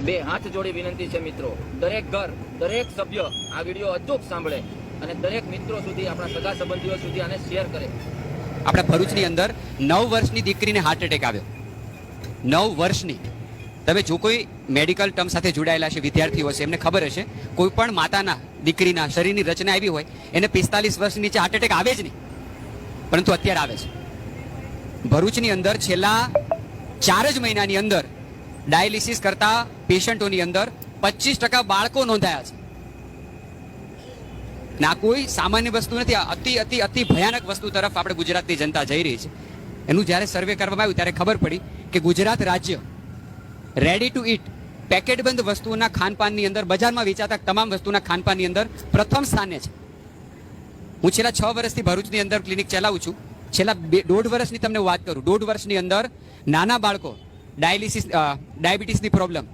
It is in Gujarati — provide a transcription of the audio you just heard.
બે હાથ જોડી વિનંતી છે મિત્રો, દરેક ઘર, દરેક સભ્ય આ વિડીયો અચૂક સાંભળે અને દરેક મિત્રો સુધી, આપણા સગા સંબંધીઓ સુધી આને શેર કરે. આપણા ભરૂચની અંદર 9 વર્ષની દીકરીને હાર્ટ એટેક આવ્યો. 9 વર્ષની. તમે જો કોઈ મેડિકલ ટર્મ સાથે જોડાયેલા છે, વિદ્યાર્થીઓ છે, એમને ખબર હશે, કોઈ પણ માતાના દીકરીના શરીરની રચના આવી હોય એને 45 વર્ષની નીચે હાર્ટ એટેક આવે જ નહીં, પરંતુ અત્યારે આવે છે. ભરૂચની અંદર છેલ્લા 4 જ મહિનાની અંદર ડાયાલિસિસ કરતા પેશન્ટોની અંદર 25% બાળકો નોંધાયા છે. ના કોઈ સામાન્ય વસ્તુ નથી, અતિ અતિ અતિ ભયાનક વસ્તુ તરફ આપણે ગુજરાતની જનતા જઈ રહી છે. એનું જ્યારે સર્વે કરવામાં આવ્યું ત્યારે ખબર પડી કે ગુજરાત રાજ્ય રેડી ટુ ઈટ પેકેટબંધ વસ્તુઓના ખાનપાનની અંદર, બજારમાં વેચાતા તમામ વસ્તુના ખાનપાનની અંદર પ્રથમ સ્થાને છે. હું છેલ્લા 6 વર્ષથી ભરૂચની અંદર ક્લિનિક ચલાવું છું. છેલ્લા 1.5 વર્ષની તમને વાત કરું, 1.5 વર્ષની અંદર નાના બાળકો ડાયાબિટીસની પ્રોબ્લેમ,